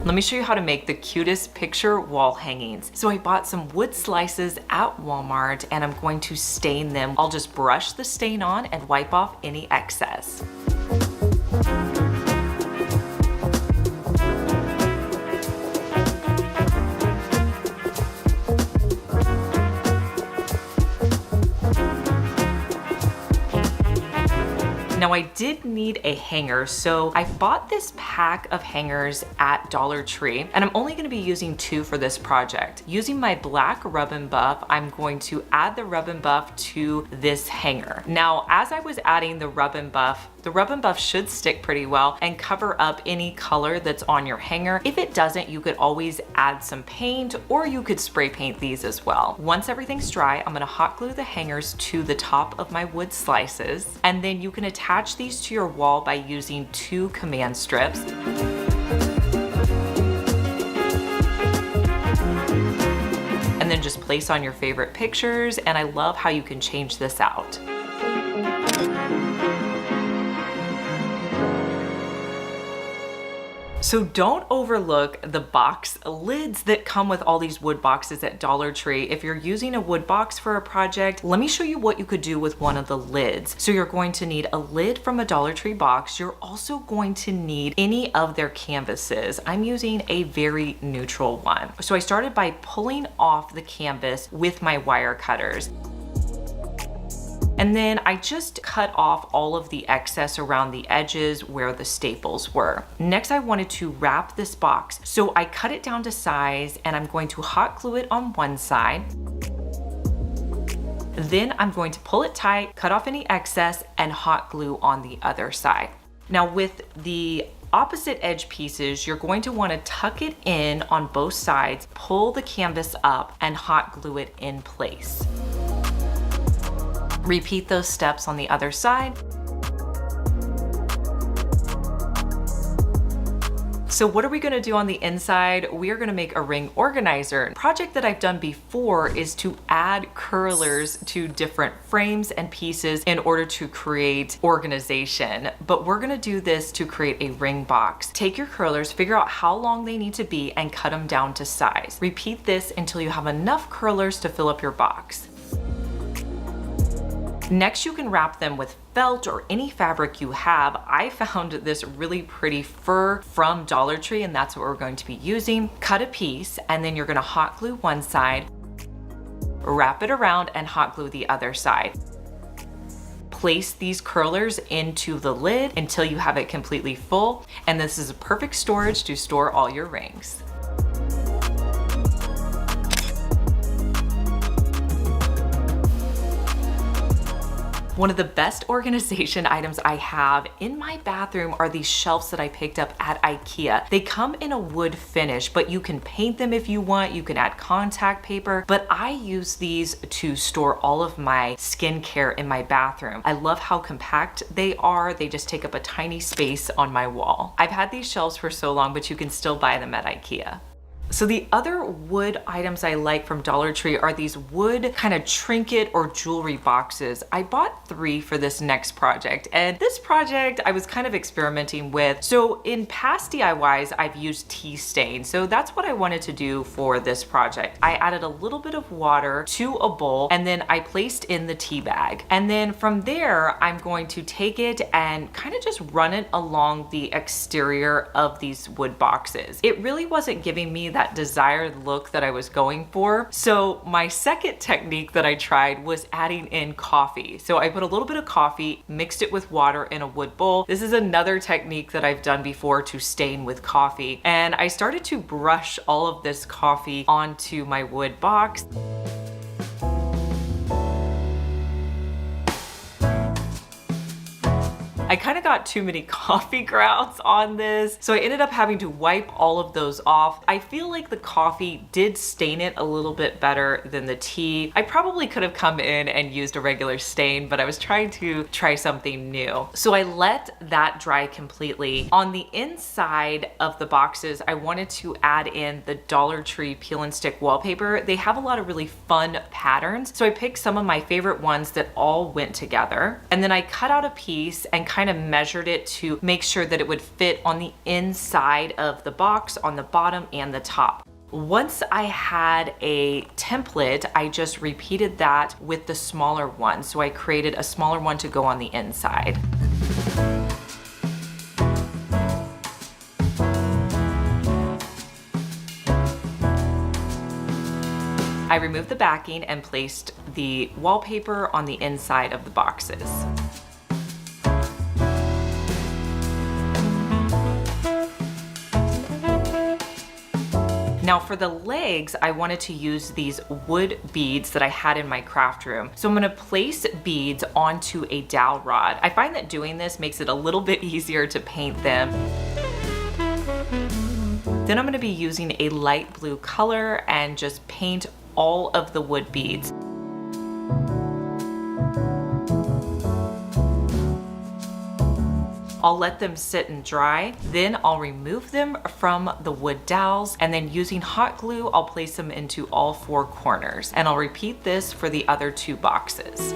Let me show you how to make the cutest picture wall hangings. So I bought some wood slices at Walmart and I'm going to stain them. I'll just brush the stain on and wipe off any excess. Now I did need a hanger, so I bought this pack of hangers at Dollar Tree, and I'm only gonna be using 2 for this project. Using my black rub and buff, I'm going to add the rub and buff to this hanger. Now, as I was adding the rub and buff should stick pretty well and cover up any color that's on your hanger. If it doesn't, you could always add some paint or you could spray paint these as well. Once everything's dry, I'm gonna hot glue the hangers to the top of my wood slices, and then you can attach these to your wall by using 2 command strips. And then just place on your favorite pictures, and I love how you can change this out. So don't overlook the box lids that come with all these wood boxes at Dollar Tree. If you're using a wood box for a project, let me show you what you could do with one of the lids. So you're going to need a lid from a Dollar Tree box. You're also going to need any of their canvases. I'm using a very neutral one. So I started by pulling off the canvas with my wire cutters. And then I just cut off all of the excess around the edges where the staples were. Next, I wanted to wrap this box. So I cut it down to size and I'm going to hot glue it on one side. Then I'm going to pull it tight, cut off any excess, and hot glue on the other side. Now with the opposite edge pieces, you're going to want to tuck it in on both sides, pull the canvas up, and hot glue it in place. Repeat those steps on the other side. So what are we gonna do on the inside? We are gonna make a ring organizer. A project that I've done before is to add curlers to different frames and pieces in order to create organization. But we're gonna do this to create a ring box. Take your curlers, figure out how long they need to be, and cut them down to size. Repeat this until you have enough curlers to fill up your box. Next, you can wrap them with felt or any fabric you have. I found this really pretty fur from Dollar Tree, and that's what we're going to be using. Cut a piece, and then you're gonna hot glue one side, wrap it around, and hot glue the other side. Place these curlers into the lid until you have it completely full, and this is a perfect storage to store all your rings. One of the best organization items I have in my bathroom are these shelves that I picked up at IKEA. They come in a wood finish, but you can paint them if you want. You can add contact paper, but I use these to store all of my skincare in my bathroom. I love how compact they are. They just take up a tiny space on my wall. I've had these shelves for so long, but you can still buy them at IKEA. So the other wood items I like from Dollar Tree are these wood kind of trinket or jewelry boxes. I bought 3 for this next project, and this project I was kind of experimenting with. So in past DIYs, I've used tea stain. So that's what I wanted to do for this project. I added a little bit of water to a bowl, and then I placed in the tea bag. And then from there, I'm going to take it and kind of just run it along the exterior of these wood boxes. It really wasn't giving me that desired look that I was going for. So my second technique that I tried was adding in coffee. So I put a little bit of coffee, mixed it with water in a wood bowl. This is another technique that I've done before to stain with coffee. And I started to brush all of this coffee onto my wood box. I kind of got too many coffee grounds on this, so I ended up having to wipe all of those off. I feel like the coffee did stain it a little bit better than the tea. I probably could have come in and used a regular stain, but I was trying to try something new. So I let that dry completely. On the inside of the boxes, I wanted to add in the Dollar Tree peel and stick wallpaper. They have a lot of really fun patterns, so I picked some of my favorite ones that all went together. And then I cut out a piece and kind kind of measured it to make sure that it would fit on the inside of the box, on the bottom and the top. Once I had a template, I just repeated that with the smaller one. So I created a smaller one to go on the inside. I removed the backing and placed the wallpaper on the inside of the boxes. Now for the legs, I wanted to use these wood beads that I had in my craft room. So I'm gonna place beads onto a dowel rod. I find that doing this makes it a little bit easier to paint them. Then I'm gonna be using a light blue color and just paint all of the wood beads. I'll let them sit and dry, then I'll remove them from the wood dowels, and then using hot glue, I'll place them into all 4 corners. And I'll repeat this for the other 2 boxes.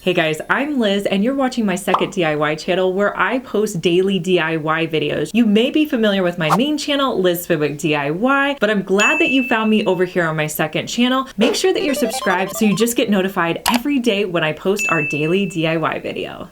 Hey guys, I'm Liz and you're watching my second DIY channel where I post daily DIY videos. You may be familiar with my main channel, Liz Fenwick DIY, but I'm glad that you found me over here on my second channel. Make sure that you're subscribed so you just get notified every day when I post our daily DIY video.